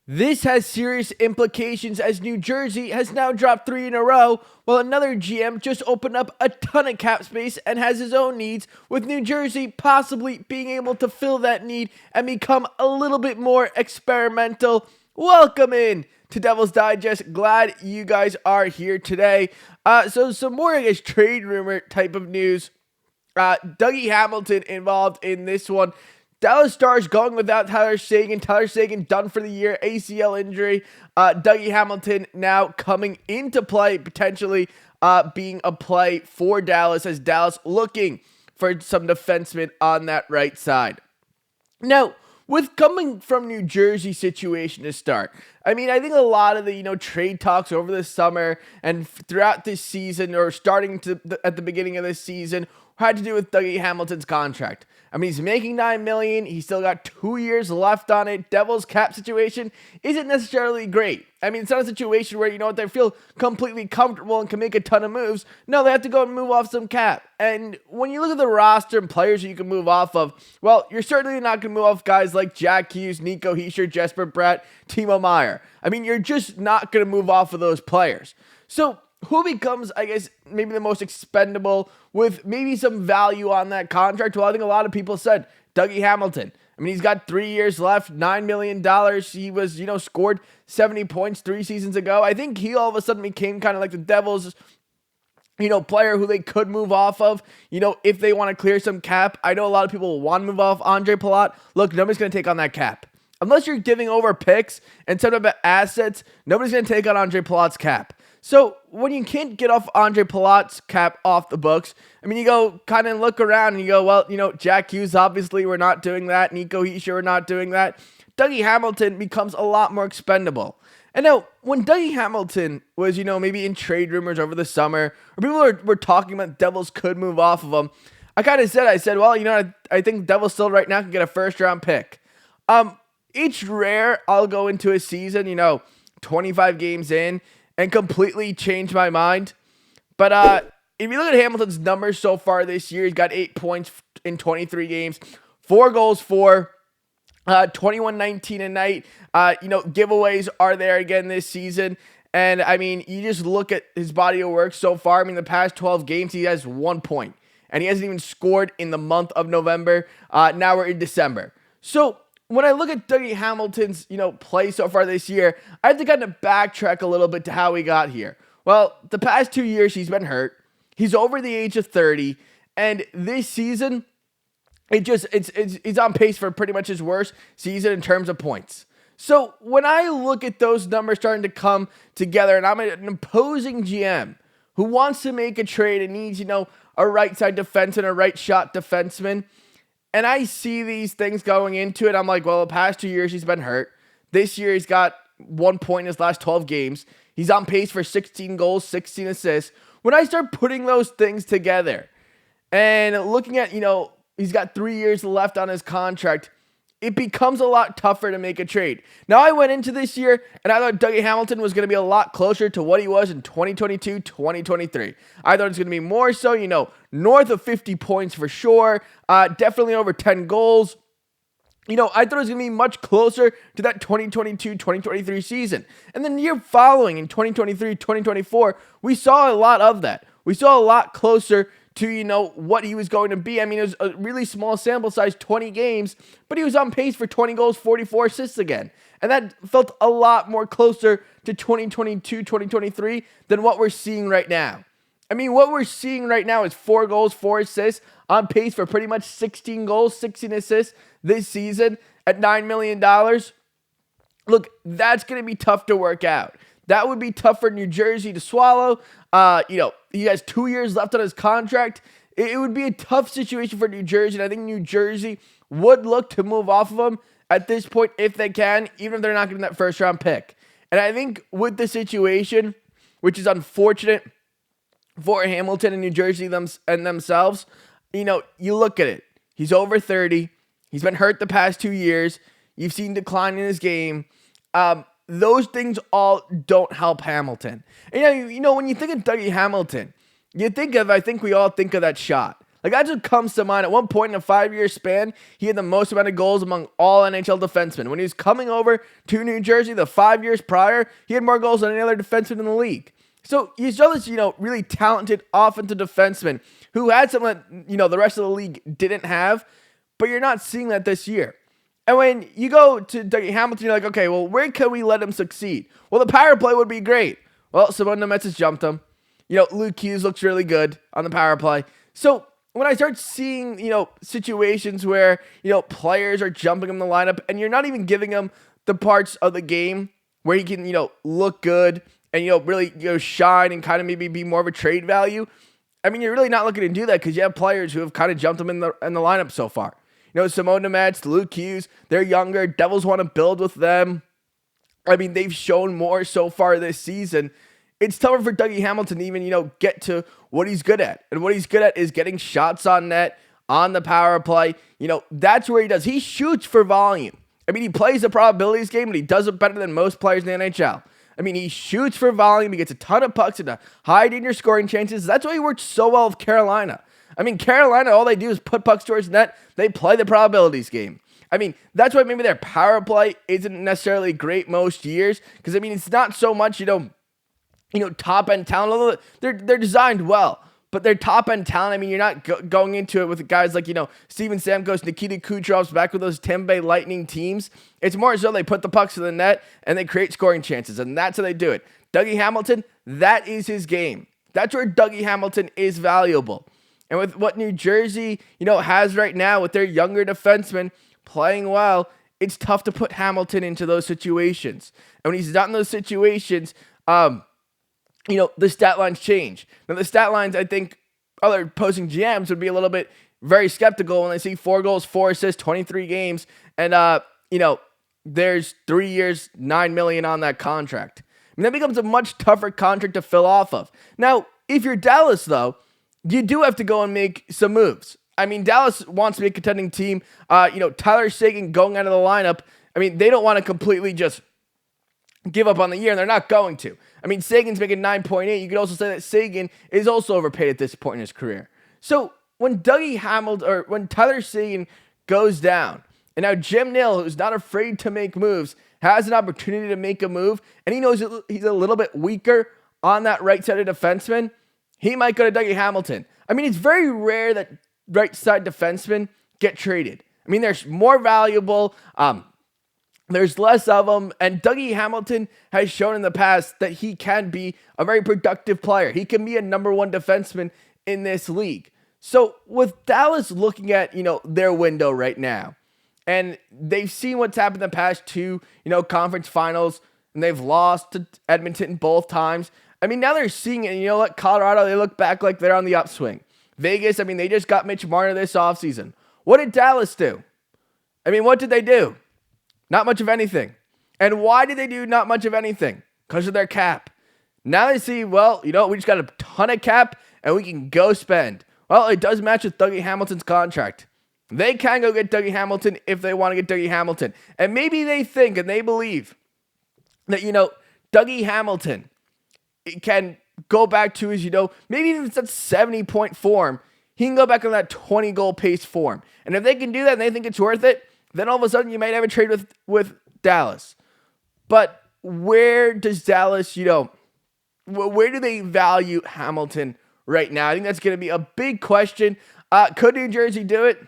This has serious implications as New Jersey has now dropped 3 in a row, while another GM just opened up a ton of cap space and has his own needs, with New Jersey possibly being able to fill that need and become a little bit more experimental. Welcome in to Devil's Digest. Glad you guys are here today. So some more, trade rumor type of news. Dougie Hamilton involved in this one. Dallas Stars going without Tyler Seguin. Tyler Seguin done for the year, ACL injury. Dougie Hamilton now coming into play, potentially being a play for Dallas, as Dallas looking for some defensemen on that right side. Now, with coming from New Jersey situation to start, I think a lot of the trade talks over the summer and throughout this season, or starting to at the beginning of this season, had to do with Dougie Hamilton's contract. He's making $9 million. He's still got 2 years left on it. Devils cap situation isn't necessarily great. It's not a situation where, they feel completely comfortable and can make a ton of moves. No, they have to go and move off some cap. And when you look at the roster and players that you can move off of, well, you're certainly not going to move off guys like Jack Hughes, Nico, Hischier, Jesper, Bratt, Timo, Meier. You're just not going to move off of those players. So who becomes, maybe the most expendable with maybe some value on that contract? Well, I think a lot of people said Dougie Hamilton. He's got 3 years left, $9 million. He was, scored 70 points 3 seasons ago. I think he all of a sudden became kind of like the Devils' player who they could move off of, if they want to clear some cap. I know a lot of people want to move off Andre Palat. Look, nobody's going to take on that cap. Unless you're giving over picks and some of the assets, nobody's going to take on Andre Palat's cap. So when you can't get off Andre Palat's cap off the books, you go kind of look around and you go, well, Jack Hughes, obviously we're not doing that. Nico Hischier, we're not doing that. Dougie Hamilton becomes a lot more expendable. And now, when Dougie Hamilton was, maybe in trade rumors over the summer, or people were talking about Devils could move off of him, I said, well, I think Devils still right now can get a first round pick. It's rare I'll go into a season, 25 games in, and completely change my mind. But if you look at Hamilton's numbers so far this year, he's got 8 points in 23 games, 4 goals for 21-19 a night. Giveaways are there again this season. And you just look at his body of work so far. The past 12 games, he has 1 point. And he hasn't even scored in the month of November. Now we're in December. So when I look at Dougie Hamilton's, play so far this year, I have to kind of backtrack a little bit to how he got here. Well, the past 2 years, he's been hurt. He's over the age of 30. And this season, he's on pace for pretty much his worst season in terms of points. So when I look at those numbers starting to come together, and I'm an opposing GM who wants to make a trade and needs, a right side defense and a right shot defenseman, and I see these things going into it, I'm like, well, the past 2 years he's been hurt. This year he's got 1 point in his last 12 games. He's on pace for 16 goals, 16 assists. When I start putting those things together and looking at, he's got 3 years left on his contract, it becomes a lot tougher to make a trade. Now, I went into this year, and I thought Dougie Hamilton was going to be a lot closer to what he was in 2022, 2023. I thought it's going to be more so, north of 50 points for sure, definitely over 10 goals. I thought it was going to be much closer to that 2022, 2023 season. And then the year following, in 2023, 2024, we saw a lot of that. We saw a lot closer to, what he was going to be. It was a really small sample size, 20 games, but he was on pace for 20 goals, 44 assists again. And that felt a lot more closer to 2022, 2023 than what we're seeing right now. What we're seeing right now is 4 goals, 4 assists, on pace for pretty much 16 goals, 16 assists this season at $9 million. Look, that's going to be tough to work out. That would be tough for New Jersey to swallow. He has 2 years left on his contract. It would be a tough situation for New Jersey, and I think New Jersey would look to move off of him at this point if they can, even if they're not getting that first round pick. And I think with the situation, which is unfortunate for Hamilton and New Jersey themselves, you look at it. He's over 30. He's been hurt the past 2 years. You've seen decline in his game. Those things all don't help Hamilton. And when you think of Dougie Hamilton, I think we all think of that shot. Like, that's what comes to mind. At one point in a 5-year span, he had the most amount of goals among all NHL defensemen. When he was coming over to New Jersey the 5 years prior, he had more goals than any other defenseman in the league. So you saw this, really talented offensive defenseman who had something that, the rest of the league didn't have, but you're not seeing that this year. And when you go to Dougie Hamilton, you're like, okay, well, where can we let him succeed? Well, the power play would be great. Well, Nemec has jumped him. Luke Hughes looks really good on the power play. So when I start seeing, situations where, players are jumping him in the lineup and you're not even giving him the parts of the game where he can, look good and, really, shine and kind of maybe be more of a trade value. I mean, you're really not looking to do that because you have players who have kind of jumped him in the lineup so far. Nemec, Luke Hughes, they're younger. Devils want to build with them. I mean, they've shown more so far this season. It's tougher for Dougie Hamilton to even, get to what he's good at. And what he's good at is getting shots on net, on the power play. That's where he does. He shoots for volume. I mean, he plays the probabilities game, and he does it better than most players in the NHL. I mean, he shoots for volume. He gets a ton of pucks into high danger scoring chances. That's why he worked so well with Carolina. I mean, Carolina, all they do is put pucks towards net. They play the probabilities game. I mean, that's why maybe their power play isn't necessarily great most years. Because, I mean, it's not so much, top-end talent. Although they're designed well. But their top-end talent, I mean, you're not going into it with guys like, Steven Stamkos, Nikita Kucherov's back with those Tampa Bay Lightning teams. It's more so they put the pucks to the net and they create scoring chances. And that's how they do it. Dougie Hamilton, that is his game. That's where Dougie Hamilton is valuable. And with what New Jersey, has right now with their younger defensemen playing well, it's tough to put Hamilton into those situations. And when he's not in those situations, the stat lines change. Now, the stat lines, I think other opposing GMs would be a little bit very skeptical when they see 4 goals, 4 assists, 23 games, and, there's 3 years, $9 million on that contract. I mean, that becomes a much tougher contract to fill off of. Now, if you're Dallas, though, you do have to go and make some moves. I mean, Dallas wants to be a contending team. Tyler Seguin going out of the lineup. I mean, they don't want to completely just give up on the year, and they're not going to. I mean, Sagan's making 9.8. You could also say that Seguin is also overpaid at this point in his career. So when Tyler Seguin goes down, and now Jim Nill, who's not afraid to make moves, has an opportunity to make a move, and he knows he's a little bit weaker on that right side of defenseman, he might go to Dougie Hamilton. I mean, it's very rare that right side defensemen get traded. I mean, they're more valuable. There's less of them. And Dougie Hamilton has shown in the past that he can be a very productive player. He can be a number 1 defenseman in this league. So with Dallas looking at, their window right now, and they've seen what's happened in the past 2, conference finals, and they've lost to Edmonton both times. I mean, now they're seeing it. And you know what? Colorado, they look back like they're on the upswing. Vegas, I mean, they just got Mitch Marner this offseason. What did Dallas do? I mean, what did they do? Not much of anything. And why did they do not much of anything? Because of their cap. Now they see, well, we just got a ton of cap and we can go spend. Well, it does match with Dougie Hamilton's contract. They can go get Dougie Hamilton if they want to get Dougie Hamilton. And maybe they think and they believe that, Dougie Hamilton can go back to his, maybe even if it's that 70-point form, he can go back on that 20-goal pace form. And if they can do that and they think it's worth it, then all of a sudden you might have a trade with Dallas. But where does Dallas, where do they value Hamilton right now? I think that's going to be a big question. Could New Jersey do it?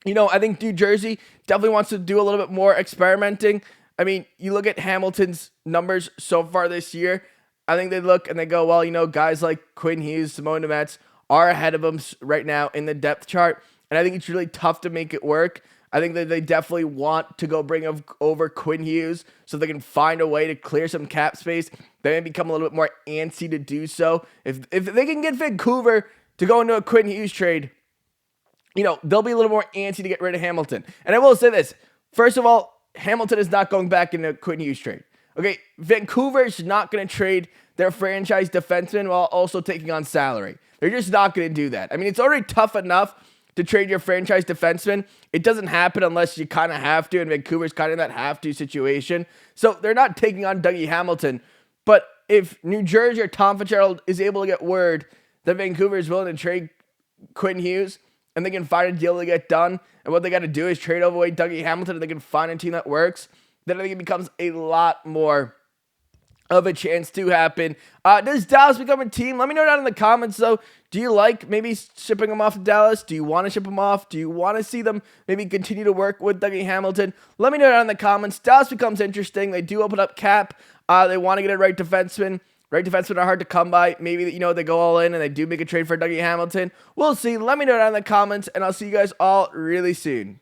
I think New Jersey definitely wants to do a little bit more experimenting. I mean, you look at Hamilton's numbers so far this year, I think they look and they go, well, guys like Quinn Hughes, Simone Nemec are ahead of them right now in the depth chart. And I think it's really tough to make it work. I think that they definitely want to go bring over Quinn Hughes so they can find a way to clear some cap space. They may become a little bit more antsy to do so. If they can get Vancouver to go into a Quinn Hughes trade, they'll be a little more antsy to get rid of Hamilton. And I will say this. First of all, Hamilton is not going back into a Quinn Hughes trade. Okay, Vancouver is not going to trade their franchise defenseman while also taking on salary. They're just not going to do that. I mean, it's already tough enough to trade your franchise defenseman. It doesn't happen unless you kind of have to, and Vancouver's kind of in that have-to situation. So they're not taking on Dougie Hamilton. But if New Jersey or Tom Fitzgerald is able to get word that Vancouver is willing to trade Quinn Hughes, and they can find a deal to get done, and what they got to do is trade away Dougie Hamilton, and they can find a team that works, then I think it becomes a lot more of a chance to happen. Does Dallas become a team? Let me know down in the comments, though. Do you like maybe shipping them off to Dallas? Do you want to ship them off? Do you want to see them maybe continue to work with Dougie Hamilton? Let me know down in the comments. Dallas becomes interesting. They do open up cap. They want to get a right defenseman. Right defensemen are hard to come by. Maybe, they go all in and they do make a trade for Dougie Hamilton. We'll see. Let me know down in the comments, and I'll see you guys all really soon.